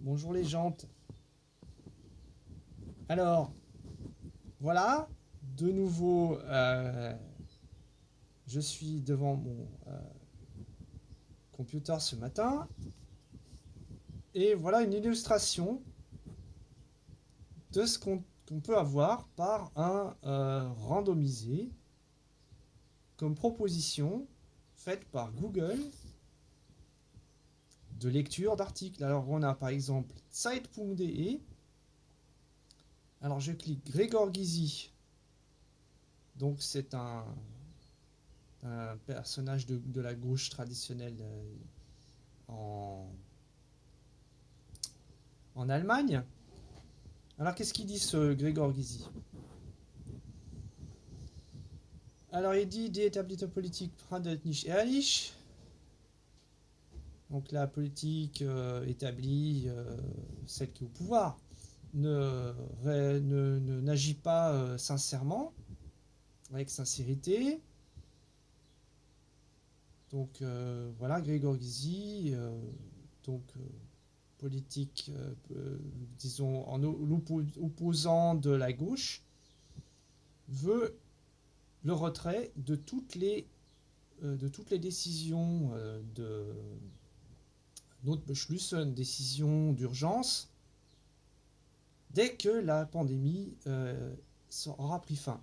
Bonjour les jantes. Alors, voilà, de nouveau, je suis devant mon computer ce matin et voilà une illustration de ce qu'on peut avoir par un randomisé comme proposition faite par Google de lecture d'articles. Alors on a par exemple Zeit.de. Alors je clique Gregor Gysi. Donc c'est un personnage de la gauche traditionnelle en, en Allemagne. Alors qu'est-ce qu'il dit ce Gregor Gysi? Alors il dit, die établierte Politik handelt nicht ehrlich. Donc la politique établie, celle qui est au pouvoir, n'agit pas sincèrement, avec sincérité. Donc voilà, Gregor Gysi, politique, disons, en opposant de la gauche, veut le retrait de toutes les décisions de Notbeschlüsse, décision d'urgence, dès que la pandémie aura pris fin.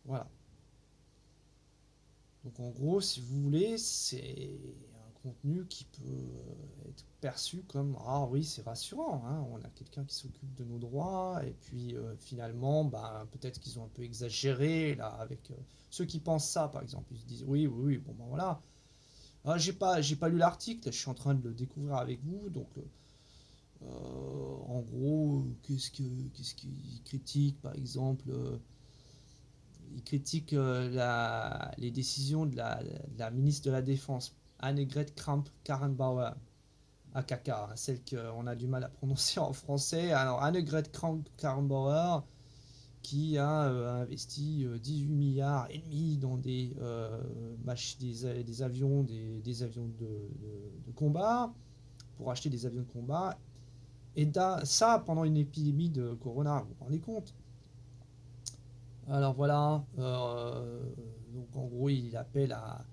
Voilà. Donc en gros, si vous voulez, c'est un contenu qui peut être perçu comme ah oui, c'est rassurant, hein, on a quelqu'un qui s'occupe de nos droits, et puis finalement, bah, peut-être qu'ils ont un peu exagéré là avec ceux qui pensent ça, par exemple, ils se disent oui, oui, oui, bon ben voilà. Ah, j'ai pas lu l'article, je suis en train de le découvrir avec vous, donc en gros, qu'est-ce qu'il critique, par exemple il critique les décisions de la ministre de la Défense, Annegret Kramp-Karrenbauer, AKK, celle qu'on a du mal à prononcer en français. Alors, Annegret Kramp-Karrenbauer, qui a investi 18 milliards et demi dans des avions, des avions de combat, pour acheter des avions de combat. Et ça pendant une épidémie de corona, vous vous rendez compte? Alors voilà, donc en gros il appelle à...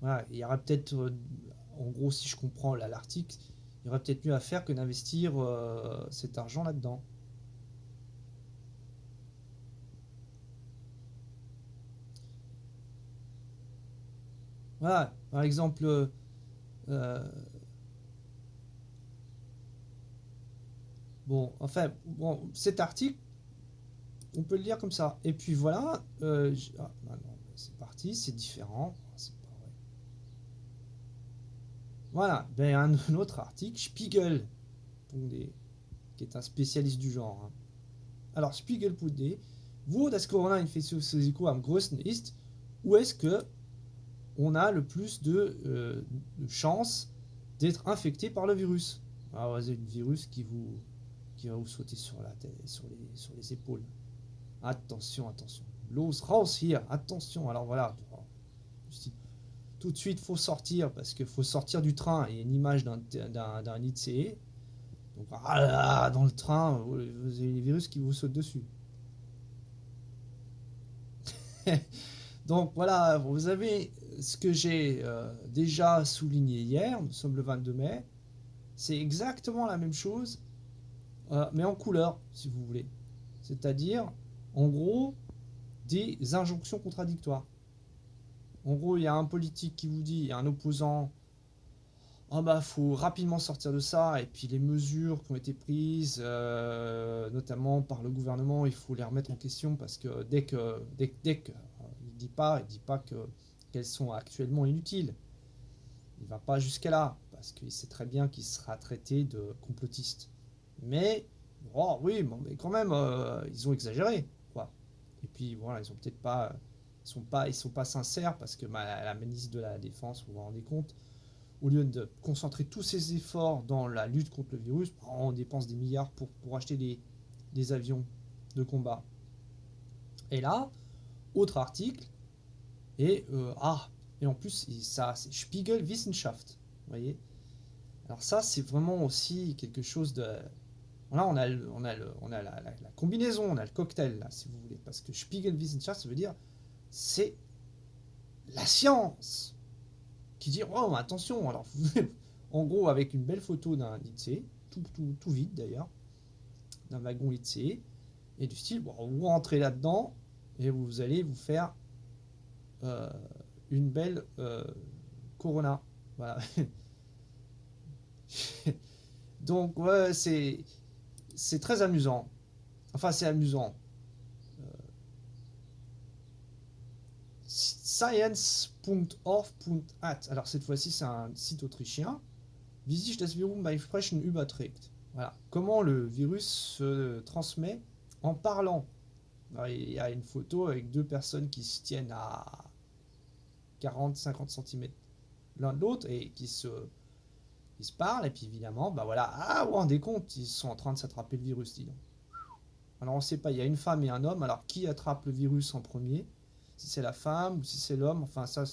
Voilà, il y aurait peut-être, en gros si je comprends là l'article, il y aurait peut-être mieux à faire que d'investir cet argent là-dedans. Voilà, par exemple, bon, enfin, bon, cet article, on peut le lire comme ça. Et puis voilà, ah, bah non, c'est parti, c'est différent. Ah, c'est pas vrai. Voilà, ben un autre article, Spiegel, qui est un spécialiste du genre, hein. Alors, Spiegel.de, wo das Corona-Infektionsrisiko am größten ist, où est-ce que on a le plus de chances d'être infecté par le virus? Alors, c'est le virus qui va vous sauter sur la tête, sur les épaules. Attention, attention. Los raus hier, attention. Alors voilà, tout de suite, faut sortir parce qu'il faut sortir du train. Il y a une image d'un ICE. Donc, ah là, dans le train, vous avez les virus qui vous sautent dessus. Donc voilà, vous avez ce que j'ai déjà souligné hier, nous sommes le 22 mai, c'est exactement la même chose, mais en couleur, si vous voulez. C'est-à-dire, en gros, des injonctions contradictoires. En gros, il y a un politique qui vous dit, il y a un opposant, ah bah faut rapidement sortir de ça, et puis les mesures qui ont été prises, notamment par le gouvernement, il faut les remettre en question parce que dès que il dit pas que qu'elles sont actuellement inutiles. Il va pas jusqu'à là parce qu'il sait très bien qu'il sera traité de complotiste. Mais oh oui, bon, mais quand même, ils ont exagéré, quoi. Et puis voilà, ils ont peut-être pas, ils sont pas sincères parce que la ministre de la Défense, vous vous rendez compte, au lieu de concentrer tous ses efforts dans la lutte contre le virus, on dépense des milliards pour acheter des avions de combat. Et là, autre article, et et en plus, ça, c'est Spiegel Wissenschaft, vous voyez. Alors ça, c'est vraiment aussi quelque chose de... Là, on a la combinaison, on a le cocktail, là, si vous voulez. Parce que Spiegelwissenschaft, ça veut dire, c'est la science qui dit, oh, attention, alors, en gros, avec une belle photo d'un lycée, tout vide d'ailleurs, d'un wagon lycée, et du style, bon, vous rentrez là-dedans, et vous allez vous faire euh, une belle Corona. Voilà. Donc, ouais, c'est très amusant. Enfin, c'est amusant. Science.org.at. Alors, cette fois-ci, c'est un site autrichien. Wie sich das Virus beim Sprechen überträgt. Voilà. Comment le virus se transmet en parlant. Alors, il y a une photo avec deux personnes qui se tiennent à 40-50 cm l'un de l'autre et ils se parlent. Et puis, évidemment, bah voilà. Ah, vous vous rendez compte, ils sont en train de s'attraper le virus, dis donc. Alors, on ne sait pas, il y a une femme et un homme. Alors, qui attrape le virus en premier? Si c'est la femme ou si c'est l'homme, enfin, ça,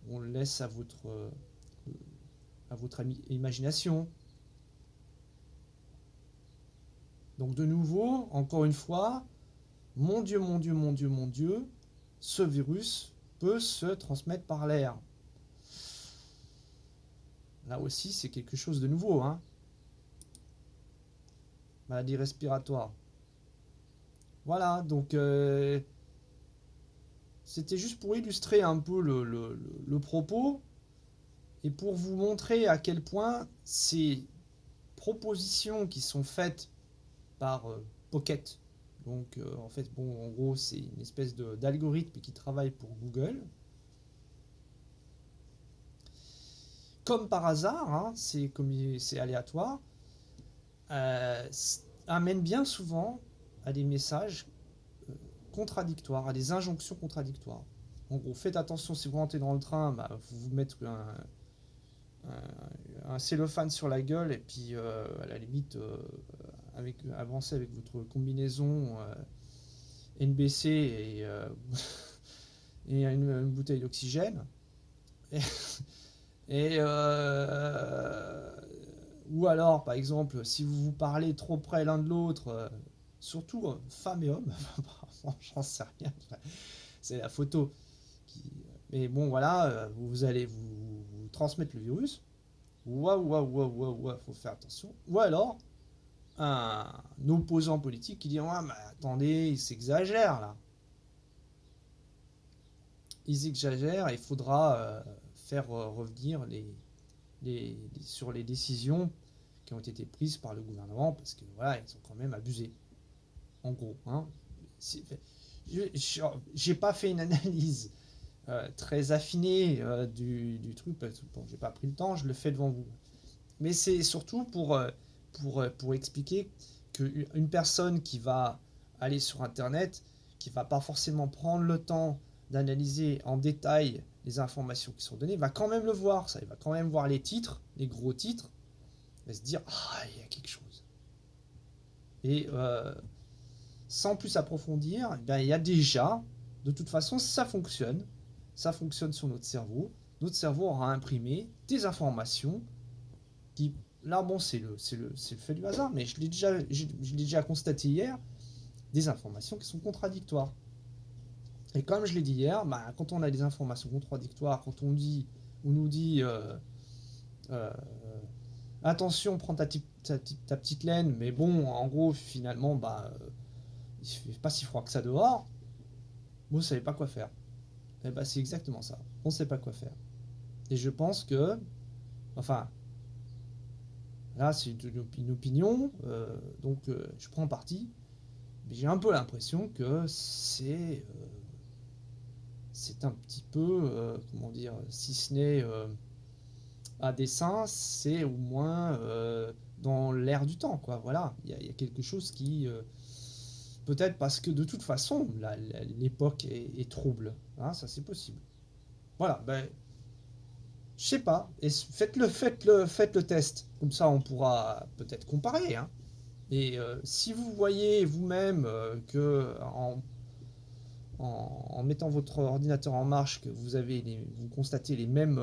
on le laisse à votre imagination. Donc de nouveau, encore une fois, mon Dieu, mon Dieu, mon Dieu, mon Dieu, ce virus peut se transmettre par l'air. Là aussi, c'est quelque chose de nouveau, hein. Maladie respiratoire. Voilà, donc c'était juste pour illustrer un peu le propos et pour vous montrer à quel point ces propositions qui sont faites par Pocket. Donc en fait, bon, en gros, c'est une espèce d'algorithme qui travaille pour Google. Comme par hasard, hein, c'est aléatoire, euh, amène bien souvent à des messages contradictoires, à des injonctions contradictoires. En gros, faites attention si vous rentrez dans le train, bah, vous vous mettez un cellophane sur la gueule et puis à la limite avancer avec votre combinaison NBC et une bouteille d'oxygène. Et, et ou alors, par exemple, si vous vous parlez trop près l'un de l'autre, surtout femmes et hommes, j'en sais rien, c'est la photo. Qui... Mais bon, voilà, vous allez vous transmettre le virus. Waouh, waouh, waouh, waouh, waouh, faut faire attention. Ou alors, un opposant politique qui dit ouais, mais attendez, il s'exagère là. Ils exagèrent, il faudra faire revenir sur les décisions qui ont été prises par le gouvernement parce que voilà, ils ont quand même abusé. En gros, hein. J'ai pas fait une analyse très affinée du truc parce que bon, j'ai pas pris le temps, je le fais devant vous. Mais c'est surtout pour expliquer qu'une personne qui va aller sur Internet, qui va pas forcément prendre le temps d'analyser en détail les informations qui sont données, va quand même le voir, ça. Il va quand même voir les titres, les gros titres, il va se dire ah, il y a quelque chose. Et sans plus approfondir, eh bien, il y a déjà, de toute façon, ça fonctionne sur notre cerveau. Notre cerveau aura imprimé des informations qui, là, bon, c'est le fait du hasard, mais je l'ai déjà constaté hier, des informations qui sont contradictoires. Et comme je l'ai dit hier, bah, quand on a des informations contradictoires, quand on nous dit euh, attention, prends ta petite laine, mais bon, en gros, finalement, bah, il fait pas si froid que ça dehors, vous ne savez pas quoi faire. Et bah, c'est exactement ça. On ne sait pas quoi faire. Et je pense que, enfin, là, c'est une opinion, donc je prends parti, mais j'ai un peu l'impression que c'est un petit peu, comment dire, si ce n'est à dessein, c'est au moins dans l'air du temps, quoi. Voilà, il y a quelque chose qui, peut-être parce que de toute façon, l'époque est trouble, hein, ça c'est possible. Voilà, ben, je sais pas, et faites le test, comme ça on pourra peut-être comparer, hein. Et si vous voyez vous-même que en mettant votre ordinateur en marche, que vous constatez les mêmes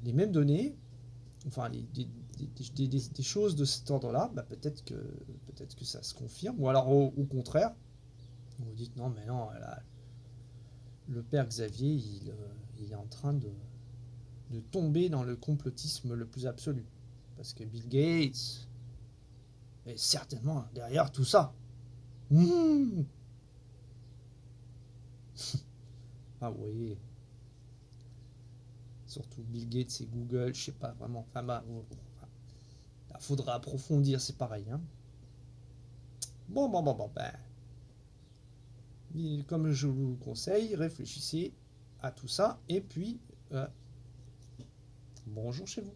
les mêmes données, enfin des choses de cet ordre-là, bah, peut-être que ça se confirme, ou alors au contraire, vous dites non mais non, là, le père Xavier, il est en train de tomber dans le complotisme le plus absolu. Parce que Bill Gates est certainement derrière tout ça. Mmh. Ah oui. Surtout Bill Gates et Google, je sais pas vraiment. Enfin, bah, faudra approfondir, c'est pareil. Hein. Bon, ben, comme je vous conseille, réfléchissez à tout ça et puis bonjour chez vous.